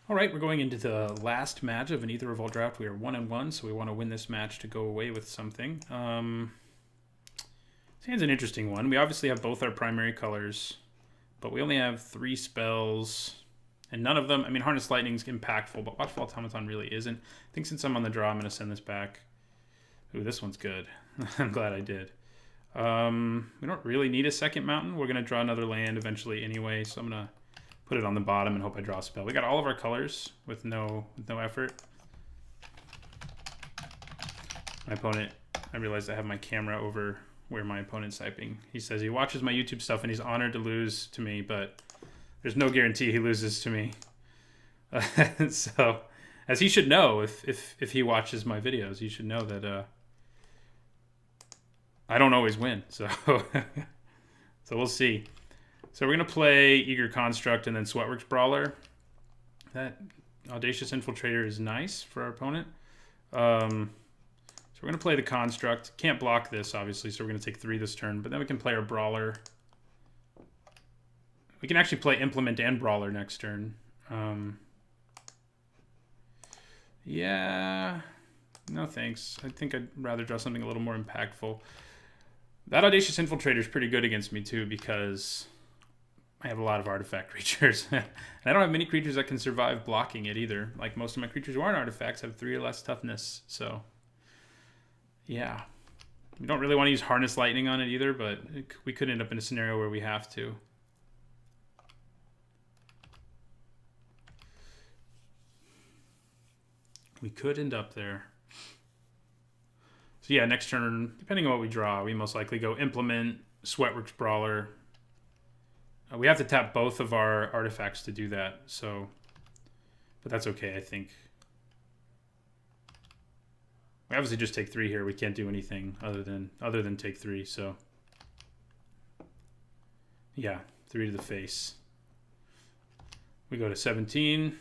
All right, we're going into the last match of an Aether Revolt draft. We are 1-1, so we want to win this match to go away with something. This hand's an interesting one. We obviously have both our primary colors, but we only have 3 spells, and none of them. I mean, Harness Lightning's impactful, but Watchful Automaton really isn't. I think since I'm on the draw, I'm going to send this back. Ooh, this one's good. I'm glad I did. We don't really need a second mountain. We're going to draw another land eventually anyway, so I'm going to put it on the bottom and hope I draw a spell. We got all of our colors with no effort. My opponent, I realized I have my camera over where my opponent's typing. He says he watches my YouTube stuff and he's honored to lose to me, but there's no guarantee he loses to me. So, as he should know, if he watches my videos, he should know that I don't always win. So, so we'll see. So we're going to play Eager Construct and then Sweatworks Brawler. That Audacious Infiltrator is nice for our opponent. So we're going to play the Construct. Can't block this, obviously, so we're going to take 3 this turn. But then we can play our Brawler. We can actually play Implement and Brawler next turn. Yeah. No thanks. I think I'd rather draw something a little more impactful. That Audacious Infiltrator is pretty good against me, too, because I have a lot of artifact creatures. And I don't have many creatures that can survive blocking it either. Like most of my creatures who aren't artifacts have 3 or less toughness. So, yeah. We don't really want to use Harness Lightning on it either, but we could end up in a scenario where we have to. We could end up there. So yeah, next turn, depending on what we draw, we most likely go Implement, Sweatworks Brawler. We have to tap both of our artifacts to do that, so, but that's okay, I think. We obviously just take 3 here. We can't do anything other than take 3, so yeah, 3 to the face. We go to 17.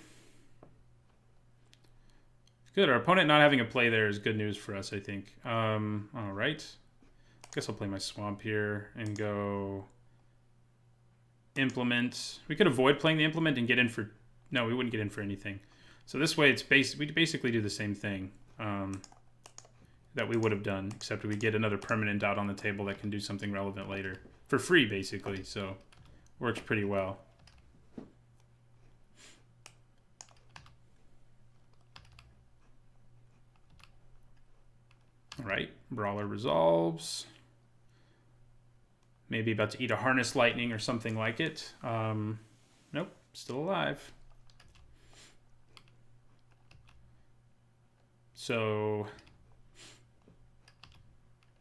Good. Our opponent not having a play there is good news for us, I think. All right. I guess I'll play my Swamp here and go Implement. We could avoid playing the Implement and get in for... No, we wouldn't get in for anything. So this way, we basically do the same thing that we would have done, except we get another permanent out on the table that can do something relevant later. For free, basically. So works pretty well. All right. Brawler resolves. Maybe about to eat a Harness Lightning or something like it. Nope, still alive. So,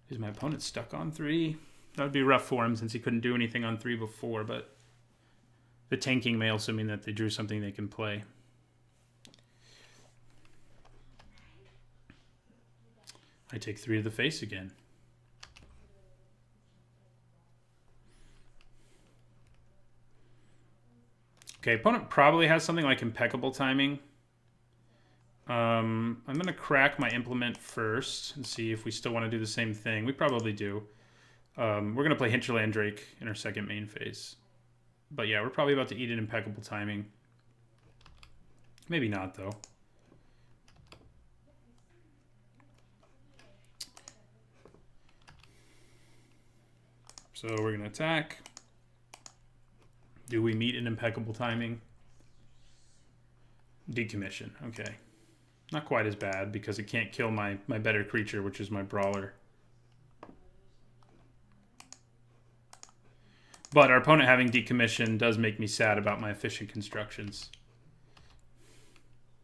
is my opponent stuck on 3? That would be rough for him since he couldn't do anything on 3 before, but the tanking may also mean that they drew something they can play. I take 3 to the face again. Okay, opponent probably has something like Impeccable Timing. I'm going to crack my Implement first and see if we still want to do the same thing. We probably do. We're going to play Hinterland Drake in our second main phase. But yeah, we're probably about to eat an Impeccable Timing. Maybe not, though. So we're going to attack. Do we meet an Impeccable Timing? Decommission. Okay. Not quite as bad because it can't kill my better creature, which is my Brawler. But our opponent having Decommission does make me sad about my efficient constructions.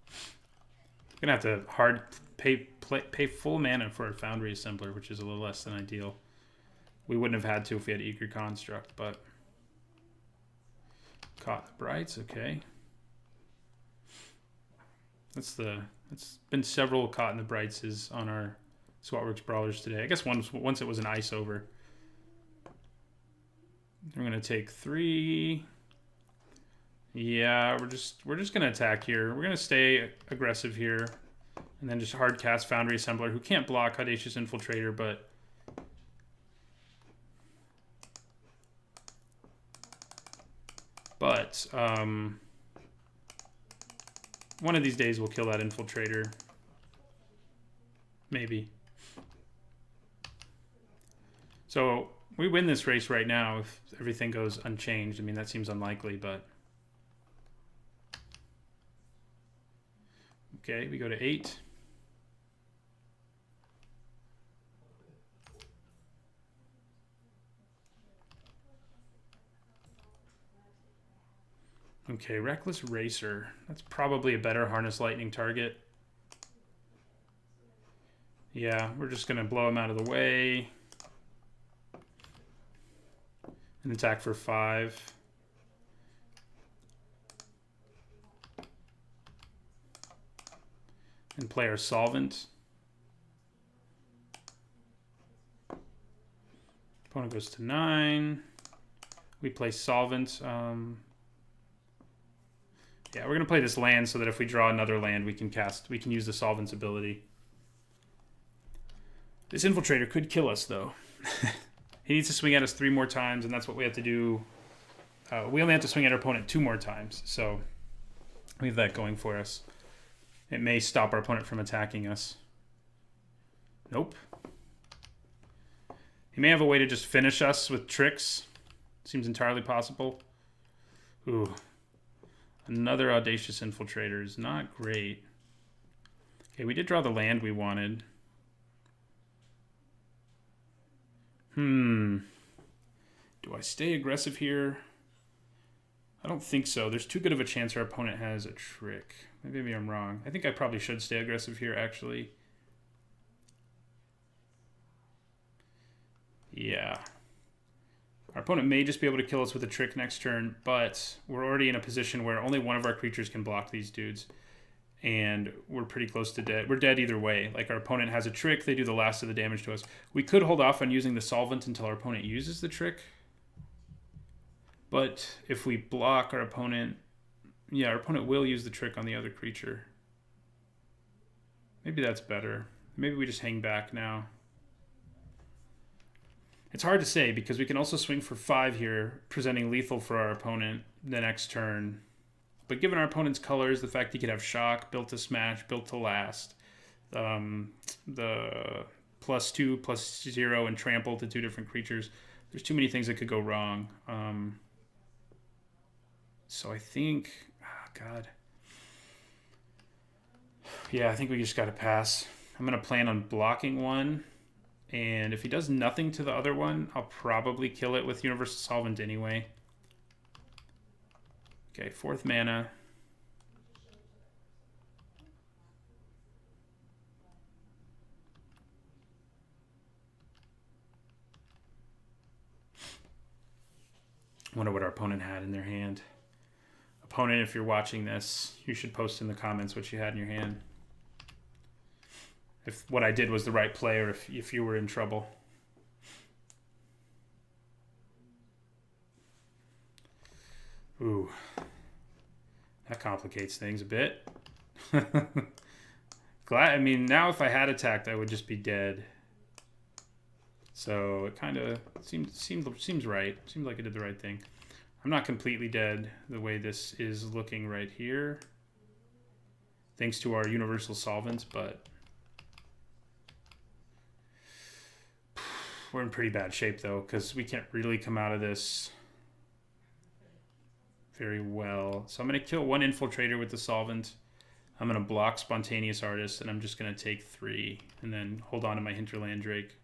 I'm going to have to hard pay full mana for a Foundry Assembler, which is a little less than ideal. We wouldn't have had to if we had Eager Construct, but... Caught the Brights, okay. It's been several Caught in the Brights on our Sweatworks Brawlers today. I guess once it was an ice over. We're gonna take 3. Yeah, we're just gonna attack here. We're gonna stay aggressive here, and then just hard cast Foundry Assembler, who can't block Audacious Infiltrator, but One of these days we'll kill that infiltrator. Maybe. So we win this race right now if everything goes unchanged. I mean, that seems unlikely, but... Okay, we go to 8. Okay, Reckless Racer. That's probably a better Harness Lightning target. Yeah, we're just going to blow him out of the way. And attack for 5. And play our Solvent. Opponent goes to 9. We play Solvent. Yeah, we're going to play this land so that if we draw another land, we can use the Solvent's ability. This Infiltrator could kill us, though. He needs to swing at us 3 more times, and that's what we have to do. We only have to swing at our opponent 2 more times, so we have that going for us. It may stop our opponent from attacking us. Nope. He may have a way to just finish us with tricks. Seems entirely possible. Ooh. Another Audacious Infiltrator is not great. Okay, we did draw the land we wanted. Do I stay aggressive here? I don't think so. There's too good of a chance our opponent has a trick. Maybe I'm wrong. I think I probably should stay aggressive here, actually. Yeah. Our opponent may just be able to kill us with a trick next turn, but we're already in a position where only one of our creatures can block these dudes. And we're pretty close to dead. We're dead either way. Like, our opponent has a trick, they do the last of the damage to us. We could hold off on using the Solvent until our opponent uses the trick. But if we block our opponent... Yeah, our opponent will use the trick on the other creature. Maybe that's better. Maybe we just hang back now. It's hard to say because we can also swing for 5 here, presenting lethal for our opponent the next turn. But given our opponent's colors, the fact he could have Shock, Built to Smash, Built to Last, the +2, +0, and Trample to 2 different creatures, there's too many things that could go wrong. So I think... Oh, God. Yeah, I think we just got to pass. I'm going to plan on blocking one. And if he does nothing to the other one, I'll probably kill it with Universal Solvent anyway. Okay, 4th mana. Wonder what our opponent had in their hand. Opponent, if you're watching this, you should post in the comments what you had in your hand. If what I did was the right play, or if you were in trouble. Ooh. That complicates things a bit. I mean, now if I had attacked, I would just be dead. So it kind of seems right. Seems like I did the right thing. I'm not completely dead the way this is looking right here. Thanks to our Universal Solvents, but... We're in pretty bad shape, though, because we can't really come out of this very well. So I'm going to kill 1 Infiltrator with the Solvent. I'm going to block Spontaneous Artist, and I'm just going to take 3 and then hold on to my Hinterland Drake.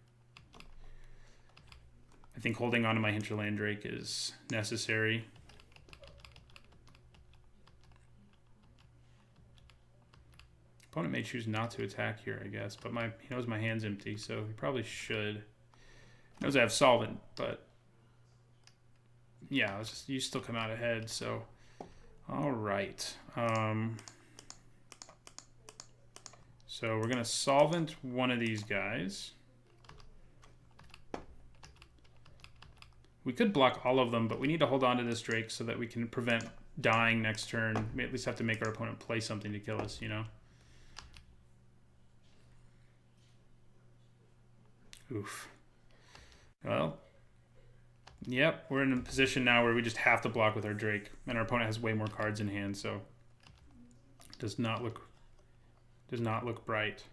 I think holding on to my Hinterland Drake is necessary. Opponent may choose not to attack here, I guess, but he knows my hand's empty, so he probably should. He knows I have Solvent, but yeah, you still come out ahead, so all right. So we're gonna Solvent one of these guys. We could block all of them, but we need to hold on to this Drake so that we can prevent dying next turn. We at least have to make our opponent play something to kill us, you know? Oof. Well, yep, we're in a position now where we just have to block with our Drake, and our opponent has way more cards in hand, so Does not look bright.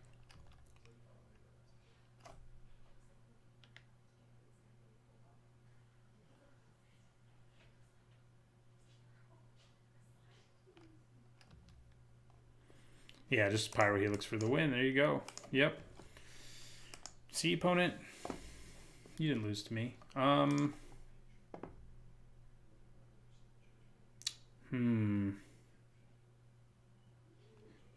Yeah, just Pyro Helix for the win. There you go. Yep. See, opponent, you didn't lose to me.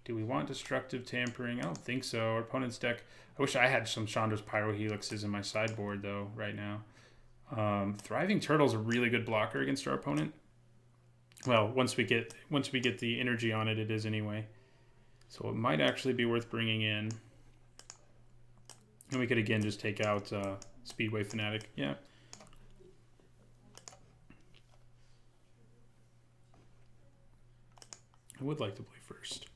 Do we want Destructive Tampering? I don't think so. Our opponent's deck... I wish I had some Chandra's Pyro Helixes in my sideboard, though, right now. Thriving Turtle's a really good blocker against our opponent. Well, once we get the energy on it, it is anyway. So it might actually be worth bringing in. And we could, again, just take out Speedway Fanatic. Yeah. I would like to play first.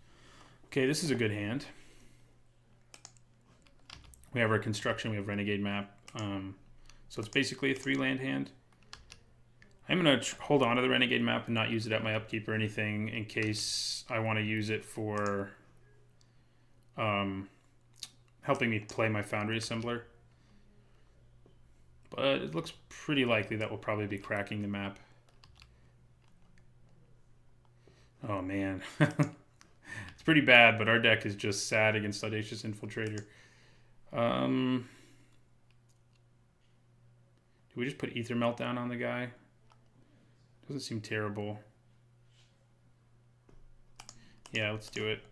Okay, this is a good hand. We have our construction. We have Renegade Map. So it's basically a 3-land hand. I'm going to hold on to the Renegade Map and not use it at my upkeep or anything in case I want to use it for helping me play my Foundry Assembler. But it looks pretty likely that we'll probably be cracking the map. Oh, man. It's pretty bad, but our deck is just sad against Audacious Infiltrator. Do we just put Aether Meltdown on the guy? Doesn't seem terrible. Yeah, let's do it.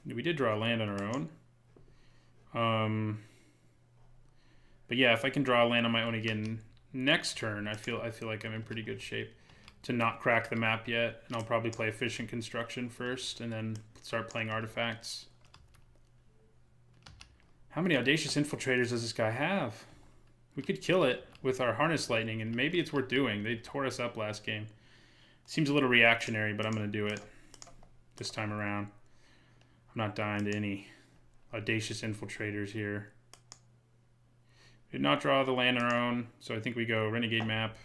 We did draw a land on our own. But yeah, if I can draw a land on my own again next turn, I feel like I'm in pretty good shape to not crack the map yet. And I'll probably play Efficient Construction first and then start playing artifacts. How many Audacious Infiltrators does this guy have? We could kill it with our Harness Lightning, and maybe it's worth doing. They tore us up last game. Seems a little reactionary, but I'm going to do it this time around. I'm not dying to any Audacious Infiltrators here. We did not draw the land on our own, so I think we go Renegade Map.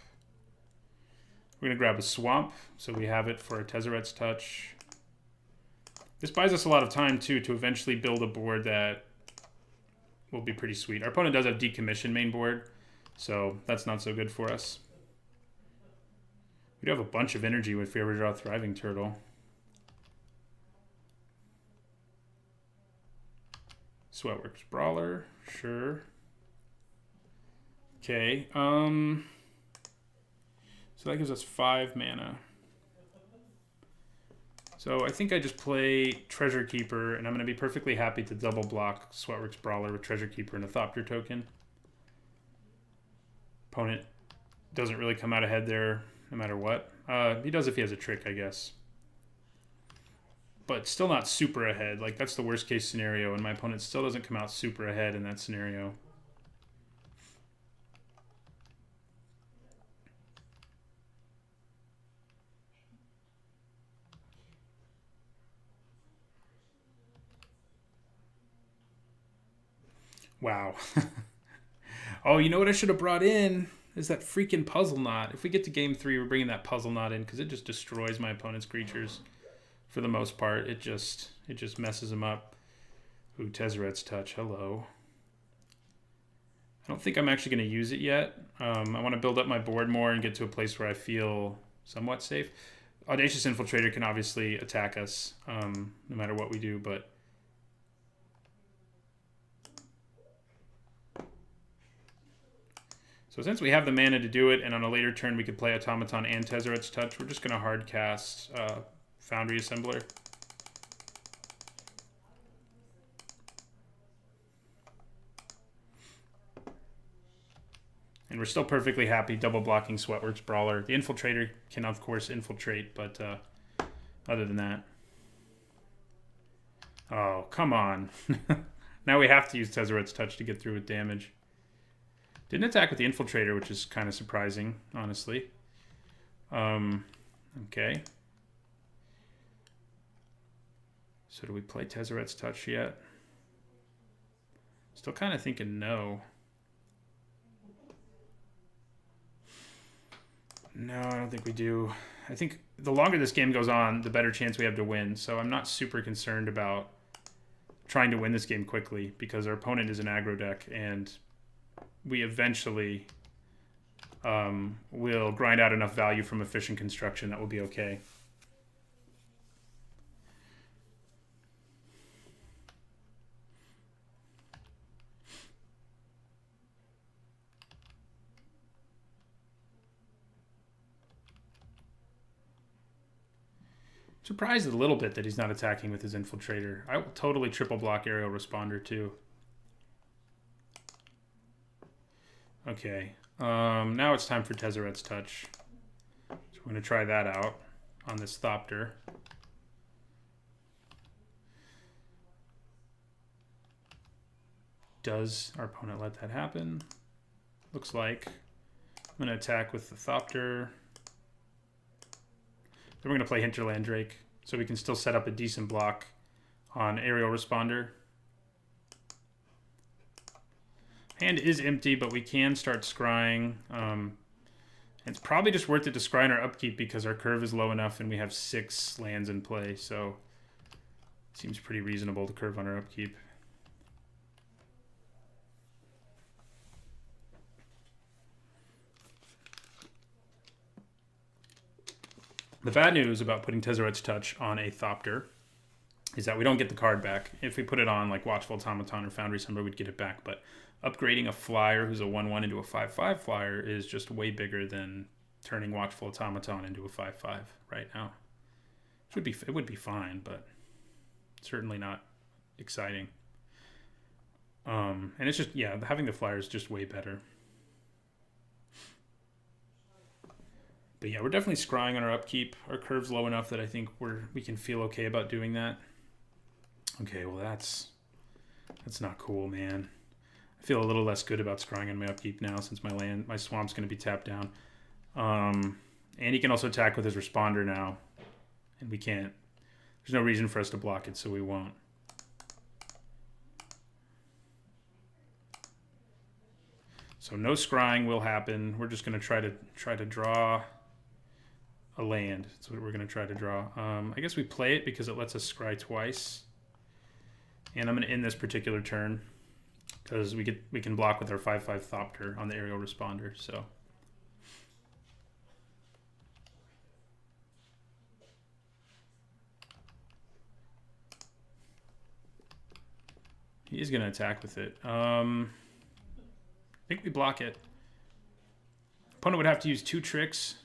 We're going to grab a Swamp, so we have it for a Tezzeret's Touch. This buys us a lot of time, too, to eventually build a board that will be pretty sweet. Our opponent does have Decommission main board, so that's not so good for us. We do have a bunch of energy if we ever draw Thriving Turtle. Sweatworks Brawler, sure. Okay, so that gives us 5 mana. So I think I just play Treasure Keeper, and I'm going to be perfectly happy to double block Sweatworks Brawler with Treasure Keeper and a Thopter token. Opponent doesn't really come out ahead there no matter what. He does if he has a trick, I guess. But still not super ahead. Like, that's the worst case scenario, and my opponent still doesn't come out super ahead in that scenario. Wow. Oh, you know what I should have brought in? Is that freaking Puzzle Knot. If we get to game 3, we're bringing that Puzzle Knot in because it just destroys my opponent's creatures for the most part. It just messes them up. Ooh, Tezzeret's Touch. Hello. I don't think I'm actually going to use it yet. I want to build up my board more and get to a place where I feel somewhat safe. Audacious Infiltrator can obviously attack us no matter what we do, but so since we have the mana to do it, and on a later turn we could play Automaton and Tezzeret's Touch, we're just going to hard cast Foundry Assembler. And we're still perfectly happy double blocking Sweatworks Brawler. The Infiltrator can, of course, infiltrate, but other than that... Oh, come on. Now we have to use Tezzeret's Touch to get through with damage. Didn't attack with the Infiltrator, which is kind of surprising, honestly. Okay. So do we play Tezzeret's Touch yet? Still kind of thinking no. No, I don't think we do. I think the longer this game goes on, the better chance we have to win. So I'm not super concerned about trying to win this game quickly because our opponent is an aggro deck, and we eventually will grind out enough value from efficient construction that will be okay. Surprised a little bit that he's not attacking with his infiltrator. I will totally triple block aerial responder too. Okay. Now it's time for Tezzeret's Touch. So we're going to try that out on this Thopter. Does our opponent let that happen? Looks like. I'm going to attack with the Thopter. Then we're going to play Hinterland Drake, so we can still set up a decent block on Aerial Responder. Hand is empty, but we can start scrying. It's probably just worth it to scry in our upkeep because our curve is low enough and we have 6 lands in play, so it seems pretty reasonable to curve on our upkeep. The bad news about putting Tezzeret's Touch on a Thopter is that we don't get the card back. If we put it on like Watchful Automaton or Foundry Summer, we'd get it back. But upgrading a flyer who's a 1/1 into a 5/5 flyer is just way bigger than turning Watchful Automaton into a 5/5 right now. It would be fine, but certainly not exciting. And it's just, yeah, having the flyer is just way better. But yeah, we're definitely scrying on our upkeep. Our curve's low enough that I think we can feel okay about doing that. Okay, well that's not cool, man. I feel a little less good about scrying on my upkeep now since my swamp's going to be tapped down. And he can also attack with his responder now, and we can't. There's no reason for us to block it, so we won't. So no scrying will happen. We're just going to try to draw a land. That's what we're going to try to draw. I guess we play it because it lets us scry twice. And I'm going to end this particular turn because we can block with our 5/5 Thopter on the aerial responder. So he is going to attack with it. I think we block it. Opponent would have to use 2 tricks.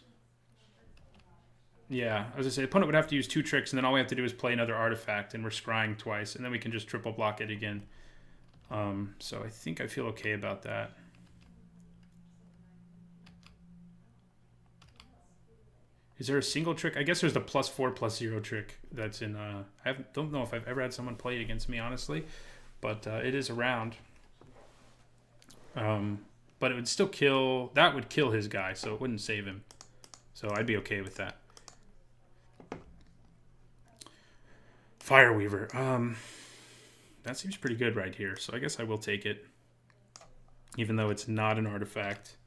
Yeah, as I say, opponent would have to use 2 tricks, and then all we have to do is play another artifact, and we're scrying twice, and then we can just triple block it again. So I think I feel okay about that. Is there a single trick? I guess there's the +4/+0 trick that's in... I don't know if I've ever had someone play it against me, honestly, but it is around. But it would still kill... That would kill his guy, so it wouldn't save him. So I'd be okay with that. Fireweaver. That seems pretty good right here, so I guess I will take it. Even though it's not an artifact.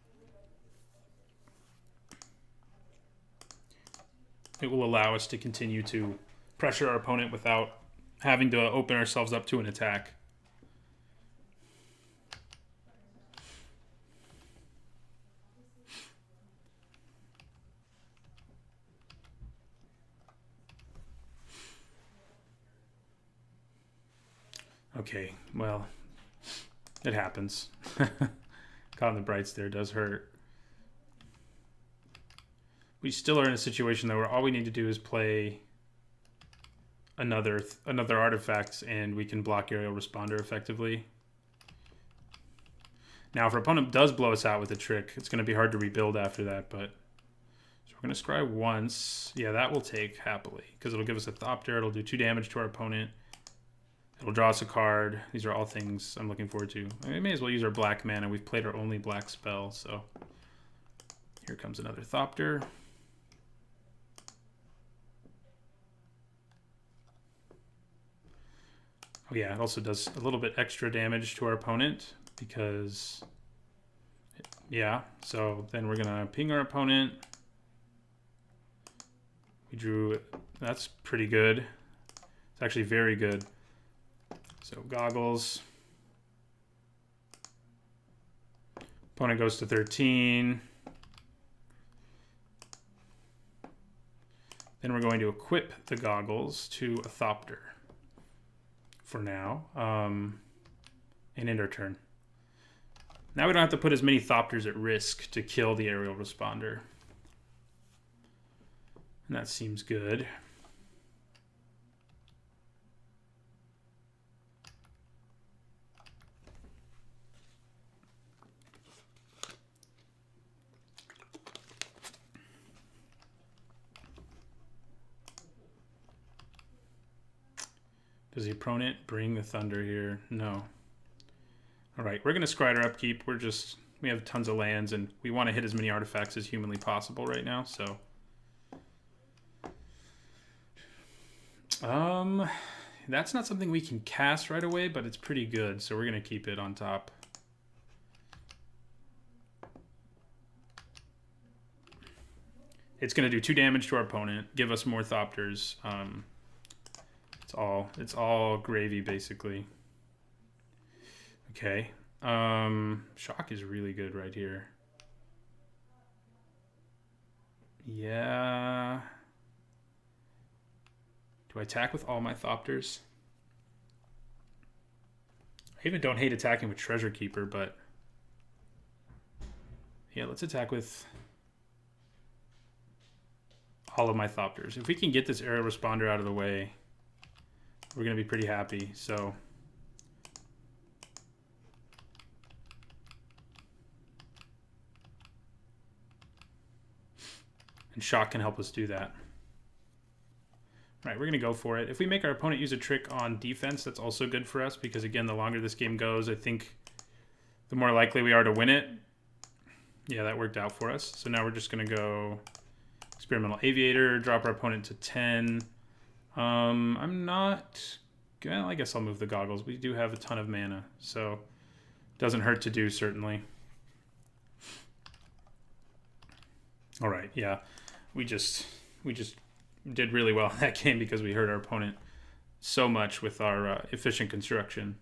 It will allow us to continue to pressure our opponent without having to open ourselves up to an attack. Okay, well, it happens. Caught in the brights there does hurt. We still are in a situation though where all we need to do is play another artifact and we can block aerial responder effectively. Now, if our opponent does blow us out with a trick, it's going to be hard to rebuild after that, but... So we're going to scry once. Yeah, that will take happily, because it'll give us a Thopter, it'll do 2 damage to our opponent. It'll draw us a card. These are all things I'm looking forward to. We may as well use our black mana. We've played our only black spell, so... Here comes another Thopter. Oh yeah, it also does a little bit extra damage to our opponent, because... Yeah, so then we're going to ping our opponent. We drew, that's pretty good. It's actually very good. So goggles. Opponent goes to 13. Then we're going to equip the goggles to a Thopter for now, and end our turn. Now we don't have to put as many Thopters at risk to kill the aerial responder. And that seems good. Does the opponent bring the Thunder here? No. All right, we're going to scry our upkeep. We have tons of lands, and we want to hit as many artifacts as humanly possible right now, so. That's not something we can cast right away, but it's pretty good, so we're going to keep it on top. It's going to do 2 damage to our opponent, give us more Thopters. It's all gravy, basically. Okay. Shock is really good right here. Yeah. Do I attack with all my Thopters? I even don't hate attacking with Treasure Keeper, but yeah, let's attack with all of my Thopters. If we can get this aerial responder out of the way, we're going to be pretty happy. So and shock can help us do that. All right, we're going to go for it. If we make our opponent use a trick on defense, that's also good for us because, again, the longer this game goes, I think the more likely we are to win it. Yeah, that worked out for us. So now we're just going to go Experimental Aviator, drop our opponent to 10. I'm not... Well, I guess I'll move the goggles. We do have a ton of mana, so it doesn't hurt to do, certainly. All right, yeah. We just did really well in that game because we hurt our opponent so much with our efficient construction.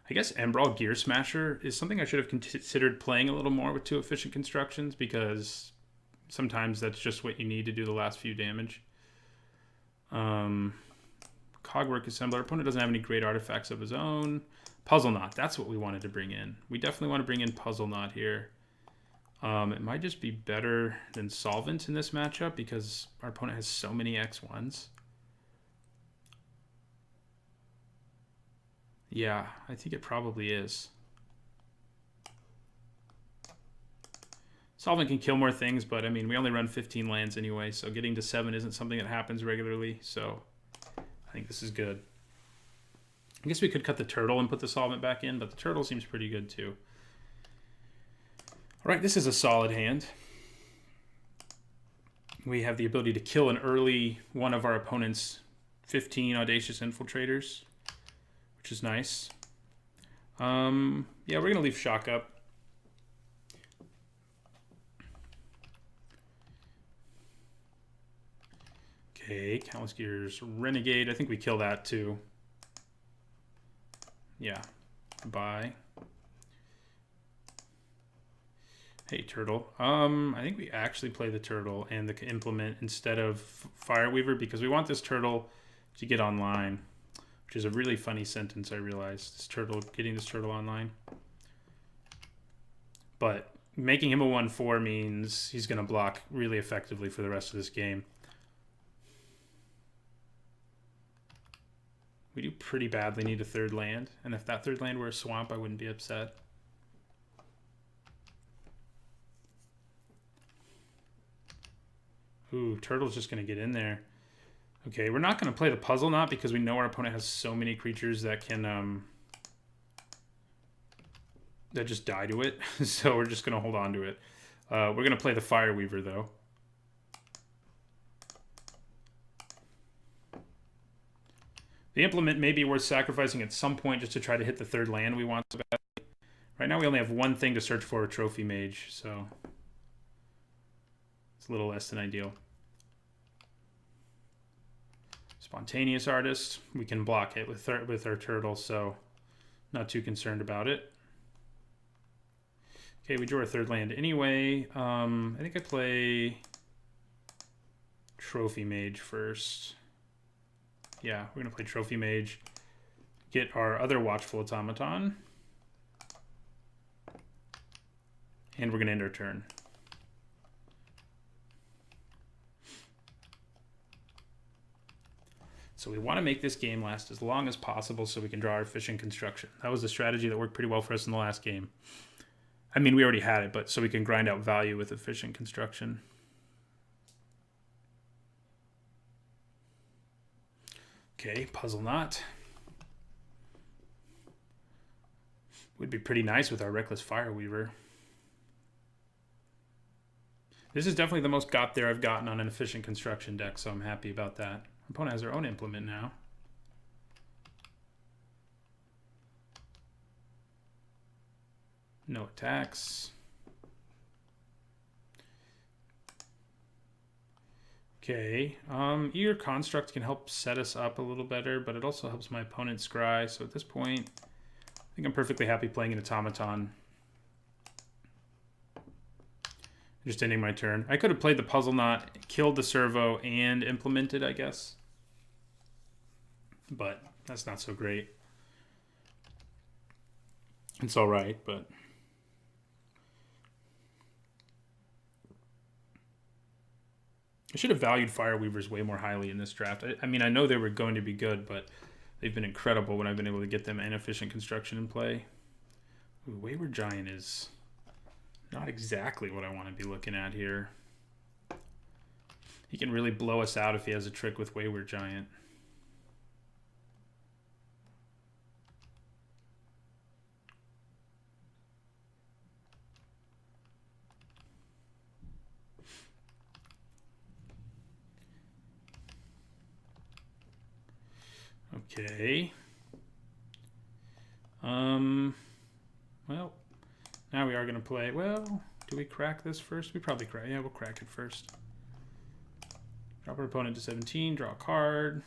I guess Embrawl Gear Smasher is something I should have considered playing a little more with 2 efficient constructions because sometimes that's just what you need to do the last few damage. Cogwork Assembler. Our opponent doesn't have any great artifacts of his own. Puzzle Knot. That's what we wanted to bring in. We definitely want to bring in Puzzle Knot here. It might just be better than Solvent in this matchup because our opponent has so many X1s. Yeah, I think it probably is. Solvent can kill more things, but I mean, we only run 15 lands anyway, so getting to 7 isn't something that happens regularly, so I think this is good. I guess we could cut the turtle and put the Solvent back in, but the turtle seems pretty good too. All right, this is a solid hand. We have the ability to kill an early one of our opponent's 15 Audacious Infiltrators, which is nice. Yeah, we're going to leave shock up. Okay, Countless Gears Renegade. I think we kill that too. Yeah, goodbye. Hey, turtle. I think we actually play the turtle and the implement instead of Fireweaver because we want this turtle to get online, which is a really funny sentence, I realized. This turtle, getting this turtle online. But making him a 1/4 means he's going to block really effectively for the rest of this game. We do pretty badly need a 3rd land, and if that 3rd land were a swamp, I wouldn't be upset. Ooh, turtle's just going to get in there. Okay, we're not going to play the Puzzle Knot because we know our opponent has so many creatures that can that just die to it. So we're just going to hold on to it. We're going to play the Fireweaver though. The implement may be worth sacrificing at some point just to try to hit the 3rd land we want so badly. Right now we only have one thing to search for, a Trophy Mage, so it's a little less than ideal. Spontaneous Artist, we can block it with our turtle, so not too concerned about it. Okay, we drew our third land anyway. I think I play Trophy Mage first. Yeah, we're going to play Trophy Mage. Get our other Watchful Automaton. And we're going to end our turn. So we want to make this game last as long as possible so we can draw our Efficient Construction. That was a strategy that worked pretty well for us in the last game. I mean, we already had it, but so we can grind out value with Efficient Construction. Okay, Puzzle Knot. Would be pretty nice with our Reckless Fireweaver. This is definitely the most got there I've gotten on an Efficient Construction deck, so I'm happy about that. Our opponent has their own implement now. No attacks. Okay, Eager Construct can help set us up a little better, but it also helps my opponent scry. So at this point, I think I'm perfectly happy playing an Automaton. Just ending my turn. I could have played the Puzzle Knot, killed the servo, and implemented, I guess. But that's not so great. It's all right, but... I should have valued Fireweavers way more highly in this draft. I mean, I know they were going to be good, but they've been incredible when I've been able to get them and Efficient Construction in play. Ooh, Wayward Giant is not exactly what I want to be looking at here. He can really blow us out if he has a trick with Wayward Giant. Okay. Well, now we are going to play. Well, do we crack this first? We probably crack. Yeah, we'll crack it first. Drop our opponent to 17. Draw a card.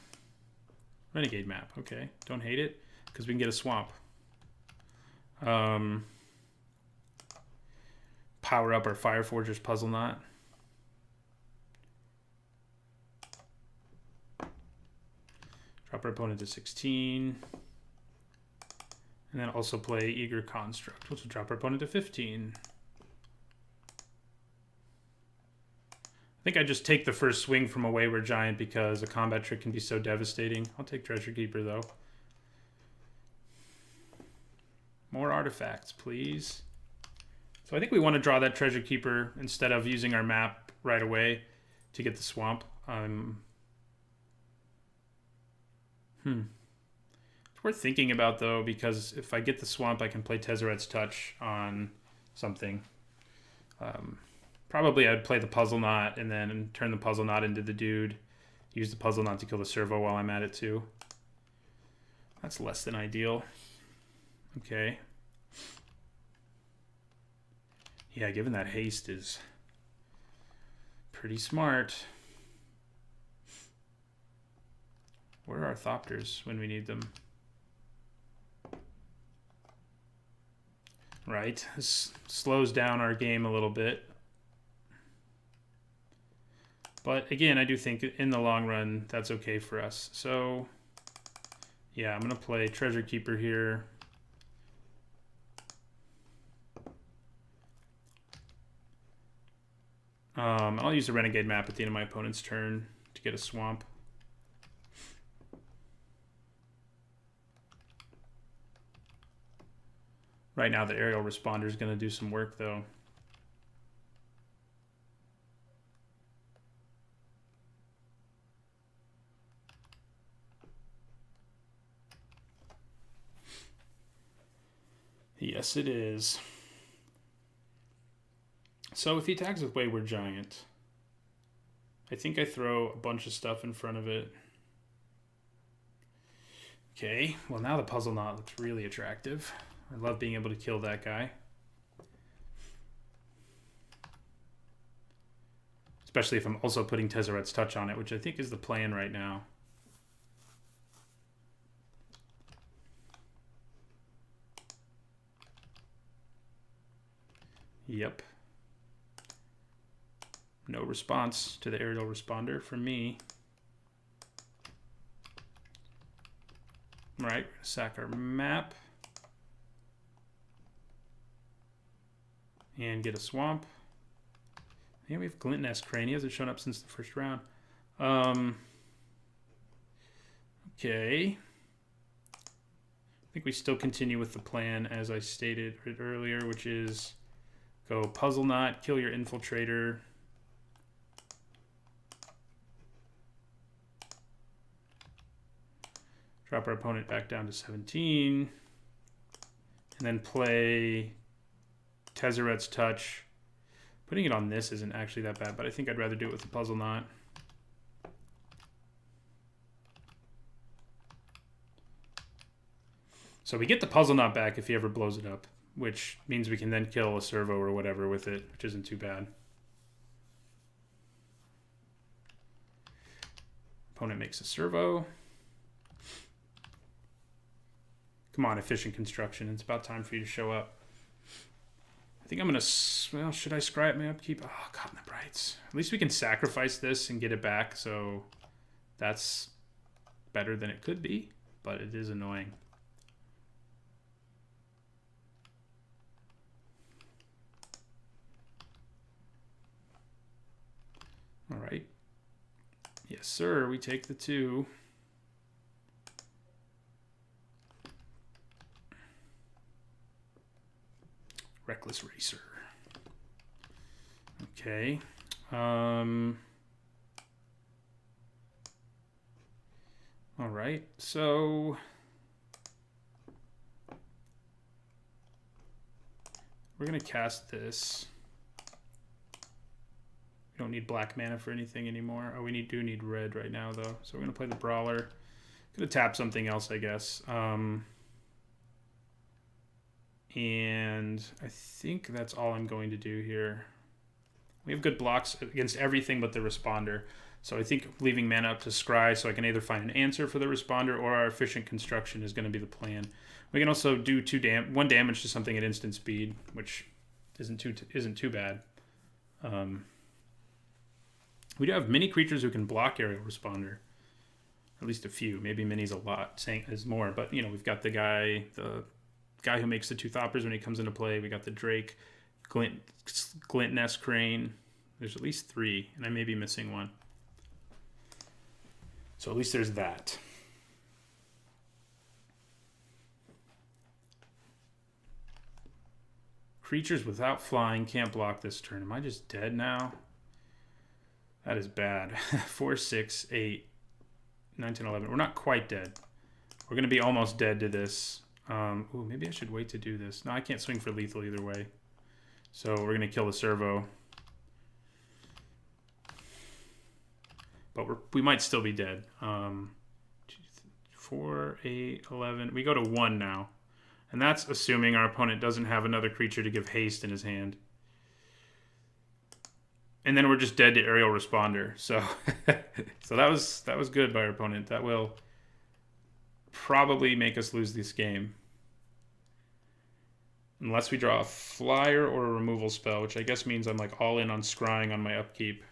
Renegade map. Okay, don't hate it because we can get a swamp. Power up our Fireforger's Puzzle Knot. Drop our opponent to 16. And then also play Eager Construct, which will drop our opponent to 15. I think I just take the first swing from a Wayward Giant because a combat trick can be so devastating. I'll take Treasure Keeper, though. More artifacts, please. So I think we want to draw that Treasure Keeper instead of using our map right away to get the swamp. It's worth thinking about, though, because if I get the swamp, I can play Tezzeret's Touch on something. Probably I'd play the Puzzle Knot and then turn the Puzzle Knot into the dude. Use the Puzzle Knot to kill the servo while I'm at it, too. That's less than ideal. Okay. Yeah, given that haste is pretty smart. Where are our Thopters when we need them? Right. This slows down our game a little bit. But again, I do think in the long run, that's okay for us. So, yeah, I'm going to play Treasure Keeper here. I'll use the Renegade map at the end of my opponent's turn to get a swamp. Right now, the aerial responder is going to do some work, though. Yes, it is. So if he attacks with Wayward Giant, I think I throw a bunch of stuff in front of it. Okay, well now the Puzzle Knot looks really attractive. I love being able to kill that guy. Especially if I'm also putting Tezzeret's Touch on it, which I think is the plan right now. Yep. No response to the aerial responder from me. All right, sack our map. And get a swamp. Yeah, we have Glint-Nest Crane. He hasn't shown up since the first round. Okay. I think we still continue with the plan as I stated earlier, which is go Puzzle Knot, kill your Infiltrator. Drop our opponent back down to 17. And then play Tezzeret's Touch. Putting it on this isn't actually that bad, but I think I'd rather do it with the Puzzle Knot. So we get the Puzzle Knot back if he ever blows it up, which means we can then kill a servo or whatever with it, which isn't too bad. Opponent makes a servo. Come on, Efficient Construction. It's about time for you to show up. I think I'm going to... Well, should I scry up my upkeep? Oh, Caught in the Brights. At least we can sacrifice this and get it back, so that's better than it could be, but it is annoying. All right. Yes, sir. We take the 2. Reckless Racer. Okay. All right. So we're going to cast this. We don't need black mana for anything anymore. Oh, we do need red right now, though. So we're going to play the Brawler. Going to tap something else, I guess. And I think that's all I'm going to do here. We have good blocks against everything but the responder. So I think leaving mana up to scry so I can either find an answer for the responder or our Efficient Construction is going to be the plan. We can also do 1 damage to something at instant speed, which isn't too bad. We do have many creatures who can block aerial responder. At least a few. Maybe many's a lot. Saying is more, but you know, we've got the guy who makes the 2 Thoppers when he comes into play. We got the Drake, Glint-Nest Crane. There's at least 3, and I may be missing 1. So at least there's that. Creatures without flying can't block this turn. Am I just dead now? That is bad. 4, 6, 8, 9, 10, 11. We're not quite dead. We're going to be almost dead to this. Ooh, maybe I should wait to do this. No, I can't swing for lethal either way. So we're going to kill the servo. But we might still be dead. 4, 8, 11. We go to 1 now. And that's assuming our opponent doesn't have another creature to give haste in his hand. And then we're just dead to aerial responder. So so that was good by our opponent. That will probably make us lose this game. Unless we draw a flyer or a removal spell, which I guess means I'm like all in on scrying on my upkeep.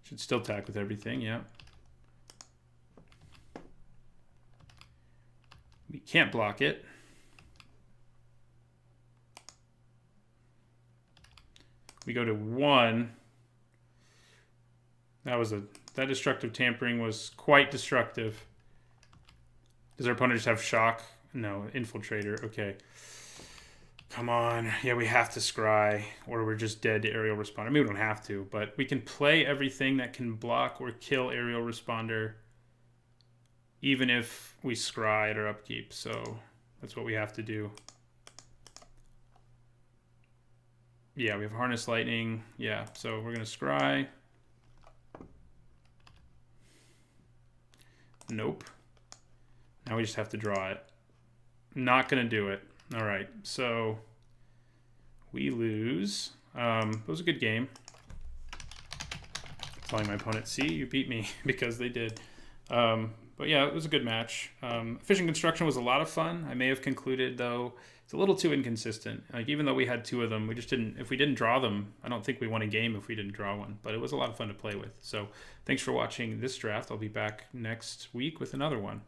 Should still attack with everything, yeah. We can't block it. We go to 1. That destructive tampering was quite destructive. Does our opponent just have shock? No, Infiltrator. Okay. Come on. Yeah, we have to scry, or we're just dead to aerial responder. I mean, we don't have to, but we can play everything that can block or kill aerial responder, even if we scry at our upkeep. So that's what we have to do. Yeah, we have Harness Lightning. Yeah, so we're going to scry. Nope. Now we just have to draw it. Not going to do it. All right, so we lose. It was a good game. Telling my opponent, see, you beat me, because they did. But yeah, it was a good match. Efficient Construction was a lot of fun. I may have concluded, though, it's a little too inconsistent. Like, even though we had 2 of them, we just didn't, if we didn't draw them, I don't think we won a game if we didn't draw one. But it was a lot of fun to play with. So thanks for watching this draft. I'll be back next week with another one.